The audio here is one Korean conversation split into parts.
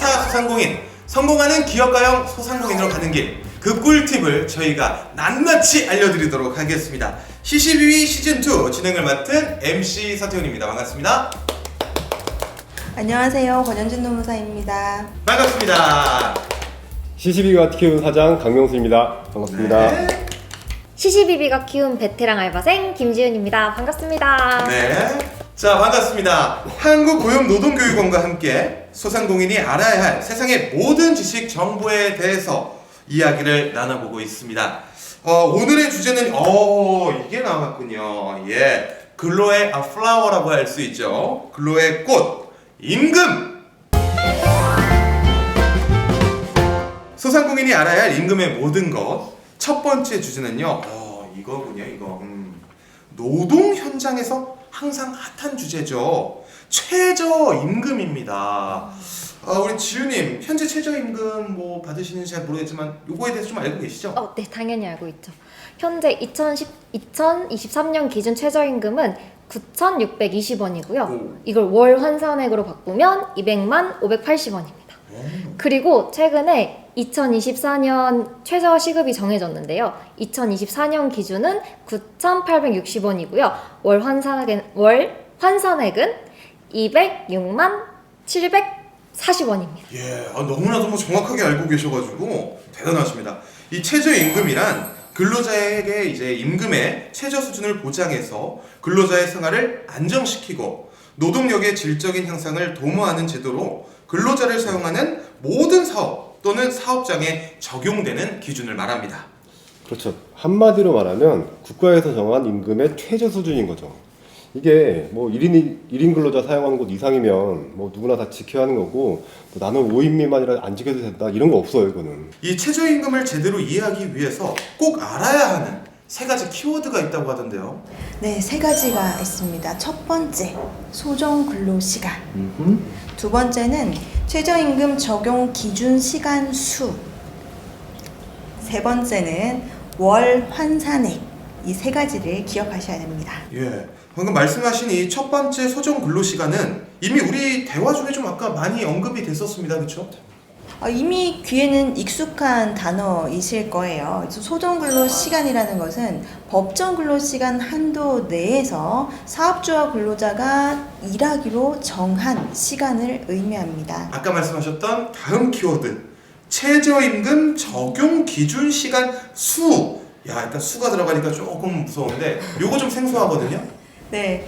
스타 소상공인, 성공하는 기업가형 소상공인으로 가는 길, 그 꿀팁을 저희가 낱낱이 알려드리도록 하겠습니다. CCBB 시즌2 진행을 맡은 MC 서태훈입니다. 반갑습니다. 안녕하세요. 권현준 노무사입니다. 반갑습니다. CCBB가 키운 사장 강명수입니다. 반갑습니다. 네. CCBB가 키운 베테랑 알바생 김지은입니다. 반갑습니다. 네. 자, 반갑습니다. 한국고용노동교육원과 함께 소상공인이 알아야 할 세상의 모든 지식 정보에 대해서 이야기를 나눠보고 있습니다. 오늘의 주제는 이게 나왔군요. 예, 근로의 플라워라고 할 수 있죠. 근로의 꽃, 임금. 소상공인이 알아야 할 임금의 모든 것. 첫 번째 주제는요. 이거군요. 노동 현장에서 항상 핫한 주제죠. 최저임금입니다. 우리 지우님, 현재 최저임금 뭐 받으시는지 잘 모르겠지만 요거에 대해서 좀 알고 계시죠? 네, 당연히 알고 있죠. 현재 2023년 기준 최저임금은 9,620원이고요. 이걸 월 환산액으로 바꾸면 200만 580원입니다. 그리고 최근에 2024년 최저 시급이 정해졌는데요. 2024년 기준은 9,860원이고요. 월 환산액은 206만 740원입니다. 예, 너무나도 뭐 정확하게 알고 계셔가지고 대단하십니다. 이 최저임금이란 근로자에게 이제 임금의 최저 수준을 보장해서 근로자의 생활을 안정시키고 노동력의 질적인 향상을 도모하는 제도로 근로자를 사용하는 모든 사업 또는 사업장에 적용되는 기준을 말합니다. 그렇죠. 한마디로 말하면 국가에서 정한 임금의 최저 수준인 거죠. 이게 뭐 1인 근로자 사용하는 곳 이상이면 뭐 누구나 다 지켜야 하는 거고, 나는 5인 미만이라 안 지켜도 된다 이런 거 없어요. 이거는. 이 최저임금을 제대로 이해하기 위해서 꼭 알아야 하는 세 가지 키워드가 있다고 하던데요. 네, 세 가지가 있습니다. 첫 번째, 소정 근로 시간. 두 번째는 최저임금 적용 기준 시간 수. 세 번째는 월 환산액. 이 세 가지를 기억하셔야 됩니다. 예, 방금 말씀하신 이 첫 번째 소정 근로 시간은 이미 우리 대화 중에 좀 아까 많이 언급이 됐었습니다, 그렇죠? 이미 귀에는 익숙한 단어이실 거예요. 소정 근로 시간이라는 것은 법정 근로 시간 한도 내에서 사업주와 근로자가 일하기로 정한 시간을 의미합니다. 아까 말씀하셨던 다음 키워드, 최저임금 적용 기준 시간 수. 야, 일단 수가 들어가니까 조금 무서운데 요거 좀 생소하거든요. 네,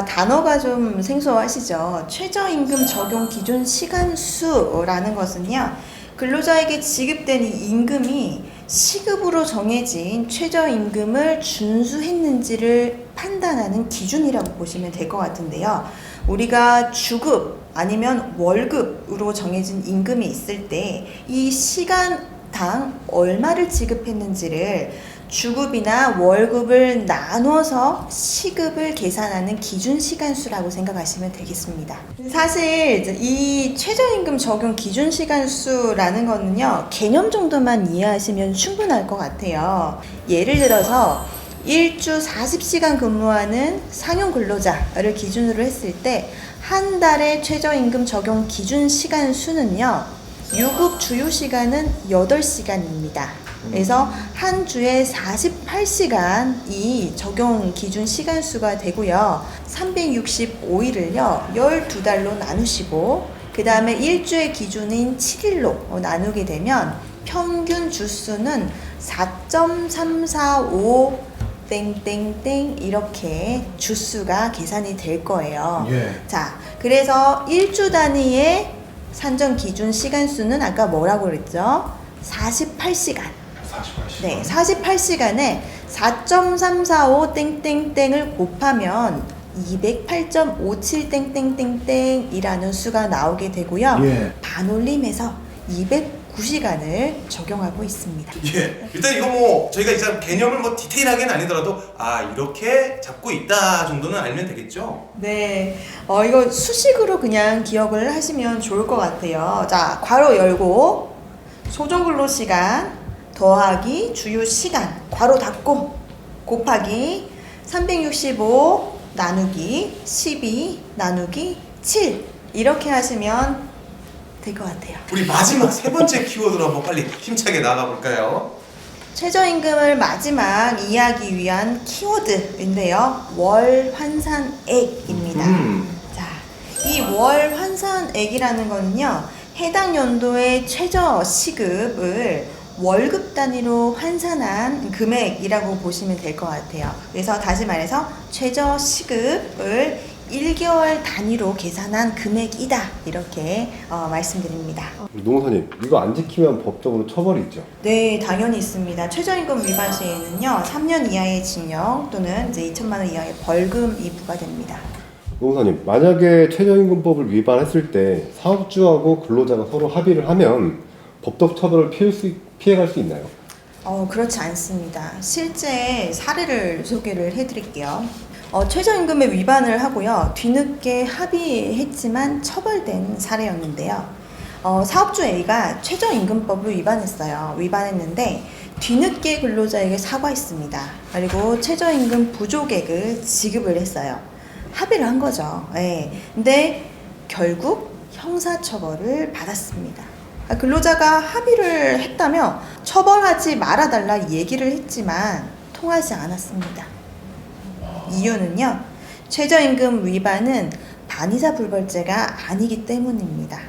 단어가 좀 생소하시죠? 최저임금 적용 기준 시간수라는 것은요, 근로자에게 지급된 이 임금이 시급으로 정해진 최저임금을 준수했는지를 판단하는 기준이라고 보시면 될 것 같은데요. 우리가 주급 아니면 월급으로 정해진 임금이 있을 때 이 시간당 얼마를 지급했는지를 주급이나 월급을 나눠서 시급을 계산하는 기준 시간수라고 생각하시면 되겠습니다. 사실 이 최저임금 적용 기준 시간수라는 거는요, 개념 정도만 이해하시면 충분할 것 같아요. 예를 들어서 일주 40시간 근무하는 상용 근로자를 기준으로 했을 때 한 달의 최저임금 적용 기준 시간 수는요, 유급 주요 시간은 8시간입니다. 그래서 한 주에 48시간이 적용 기준 시간 수가 되고요. 365일을요, 12달로 나누시고, 그 다음에 일주의 기준인 7일로 나누게 되면 평균 주수는 4.345 땡땡땡 이렇게 주수가 계산이 될 거예요. 예. 자, 그래서 일주 단위의 산정 기준 시간 수는 아까 뭐라고 그랬죠? 48시간. 48시간. 네, 48시간에 4.345 땡땡땡을 곱하면 208.57 땡땡땡땡이라는 수가 나오게 되고요. 예. 반올림해서 209시간을 적용하고 있습니다. 예, 일단 이거 뭐 저희가 이제 개념을 뭐 디테일하게는 아니더라도 이렇게 잡고 있다 정도는 알면 되겠죠? 네, 이거 수식으로 그냥 기억을 하시면 좋을 것 같아요. 자, 괄호 열고 소정 근로 시간 더하기 주요 시간 괄호 닫고 곱하기 365 나누기 12 나누기 7 이렇게 하시면 될 것 같아요. 우리 마지막 세 번째 키워드로 한번 빨리 힘차게 나가볼까요? 최저임금을 마지막 이해하기 위한 키워드인데요. 월 환산액입니다. 자, 이 월 환산액이라는 거는요, 해당 연도의 최저 시급을 월급 단위로 환산한 금액이라고 보시면 될 것 같아요. 그래서 다시 말해서 최저 시급을 1개월 단위로 계산한 금액이다. 이렇게 말씀드립니다. 노무사님, 이거 안 지키면 법적으로 처벌이 있죠? 네, 당연히 있습니다. 최저임금 위반 시에는요, 3년 이하의 징역 또는 이제 2천만 원 이하의 벌금이 부과됩니다. 노무사님, 만약에 최저임금법을 위반했을 때 사업주하고 근로자가 서로 합의를 하면 법적 처벌을 피해갈 수 있나요? 그렇지 않습니다. 실제 사례를 소개를 해드릴게요. 최저임금에 위반을 하고요, 뒤늦게 합의했지만 처벌된 사례였는데요. 사업주 A가 최저임금법을 위반했는데 뒤늦게 근로자에게 사과했습니다. 그리고 최저임금 부족액을 지급을 했어요. 합의를 한 거죠. 네. 근데 결국 형사처벌을 받았습니다. 근로자가 합의를 했다며 처벌하지 말아달라 얘기를 했지만 통하지 않았습니다. 이유는요, 최저임금 위반은 반의사 불벌죄가 아니기 때문입니다.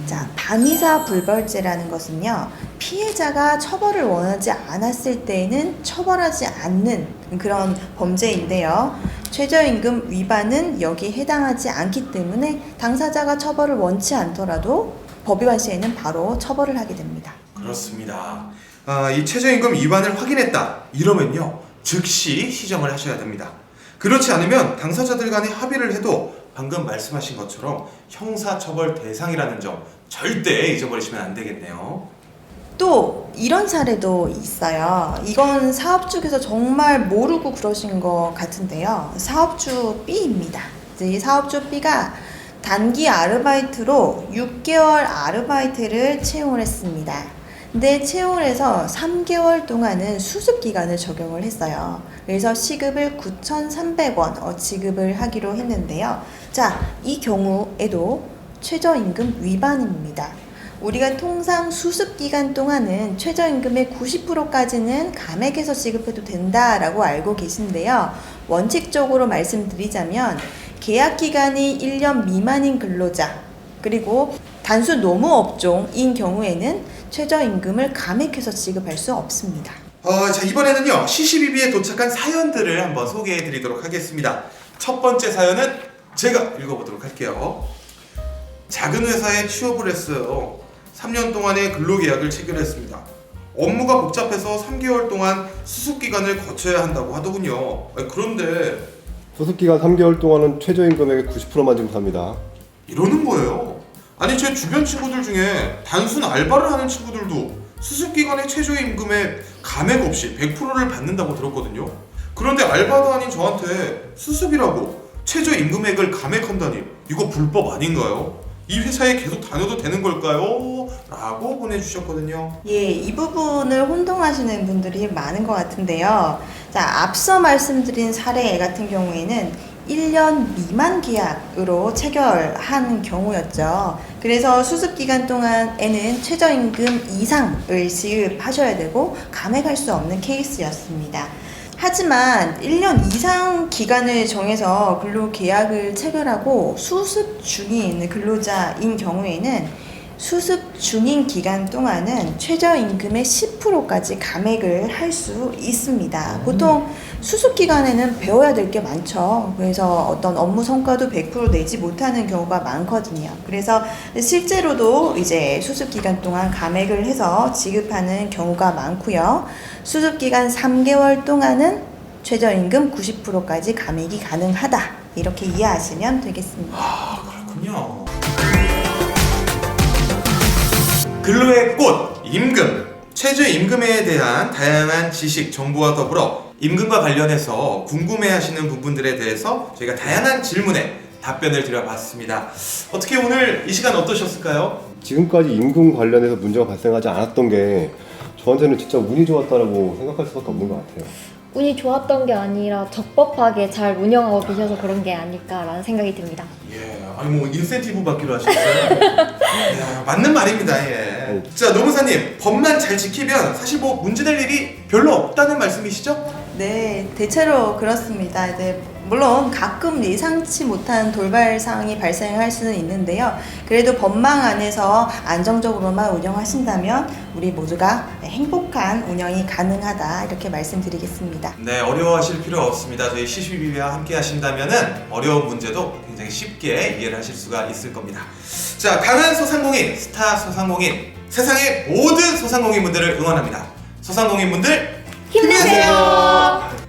자, 반의사 불벌죄라는 것은요, 피해자가 처벌을 원하지 않았을 때에는 처벌하지 않는 그런 범죄인데요. 최저임금 위반은 여기에 해당하지 않기 때문에 당사자가 처벌을 원치 않더라도 법 위반 시에는 바로 처벌을 하게 됩니다. 그렇습니다. 이 최저임금 위반을 확인했다. 이러면요, 즉시 시정을 하셔야 됩니다. 그렇지 않으면 당사자들 간에 합의를 해도 방금 말씀하신 것처럼 형사처벌 대상이라는 점 절대 잊어버리시면 안 되겠네요. 또 이런 사례도 있어요. 이건 사업주께서 정말 모르고 그러신 것 같은데요. 사업주 B입니다. 이 사업주 B가 단기 아르바이트로 6개월 아르바이트를 채용을 했습니다. 근데 채용을 해서 3개월 동안은 수습기간을 적용을 했어요. 그래서 시급을 9,300원 지급을 하기로 했는데요. 자, 이 경우에도 최저임금 위반입니다. 우리가 통상 수습기간 동안은 최저임금의 90%까지는 감액해서 지급해도 된다라고 알고 계신데요. 원칙적으로 말씀드리자면 계약기간이 1년 미만인 근로자, 그리고 단수 노무업종인 경우에는 최저임금을 감액해서 지급할 수 없습니다. 자, 이번에는요, 시시비비에 도착한 사연들을 한번 소개해 드리도록 하겠습니다. 첫 번째 사연은 제가 읽어보도록 할게요. 작은 회사에 취업을 했어요. 3년 동안의 근로계약을 체결했습니다. 업무가 복잡해서 3개월 동안 수습기간을 거쳐야 한다고 하더군요. 그런데 수습기간 3개월 동안은 최저임금액의 90%만 지급합니다. 이러는 거예요. 아니, 제 주변 친구들 중에 단순 알바를 하는 친구들도 수습기간의 최저임금에 감액 없이 100%를 받는다고 들었거든요. 그런데 알바도 아닌 저한테 수습이라고 최저임금액을 감액한다니, 이거 불법 아닌가요? 이 회사에 계속 다녀도 되는 걸까요? 라고 보내주셨거든요. 예, 이 부분을 혼동하시는 분들이 많은 것 같은데요. 자, 앞서 말씀드린 사례 같은 경우에는 1년 미만 계약으로 체결한 경우였죠. 그래서 수습기간 동안에는 최저임금 이상을 지급하셔야 되고 감액할 수 없는 케이스였습니다. 하지만 1년 이상 기간을 정해서 근로계약을 체결하고 수습 중인 근로자인 경우에는 수습 중인 기간 동안은 최저임금의 10%까지 감액을 할 수 있습니다. 보통 수습 기간에는 배워야 될 게 많죠. 그래서 어떤 업무 성과도 100% 내지 못하는 경우가 많거든요. 그래서 실제로도 이제 수습 기간 동안 감액을 해서 지급하는 경우가 많고요. 수습 기간 3개월 동안은 최저임금 90%까지 감액이 가능하다. 이렇게 이해하시면 되겠습니다. 그렇군요. 근로의 꽃, 임금. 최저임금에 대한 다양한 지식, 정보와 더불어 임금과 관련해서 궁금해하시는 부분들에 대해서 저희가 다양한 질문에 답변을 드려봤습니다. 어떻게 오늘 이 시간 어떠셨을까요? 지금까지 임금 관련해서 문제가 발생하지 않았던 게 저한테는 진짜 운이 좋았다라고 생각할 수밖에 없는 것 같아요. 운이 좋았던 게 아니라 적법하게 잘 운영하고 계셔서 그런 게 아닐까라는 생각이 듭니다. 예, 아니 뭐 인센티브 받기로 하셨어요? 야, 맞는 말입니다. 예. 자, 노무사님, 법만 잘 지키면 사실 뭐 문제될 일이 별로 없다는 말씀이시죠? 네, 대체로 그렇습니다. 이제 물론 가끔 예상치 못한 돌발 상황이 발생할 수는 있는데요. 그래도 법망 안에서 안정적으로만 운영하신다면 우리 모두가 행복한 운영이 가능하다 이렇게 말씀드리겠습니다. 네, 어려워하실 필요 없습니다. 저희 시시비비와 함께 하신다면은 어려운 문제도 굉장히 쉽게 이해를 하실 수가 있을 겁니다. 자, 강한 소상공인, 스타 소상공인, 세상의 모든 소상공인분들을 응원합니다. 소상공인분들 힘내세요.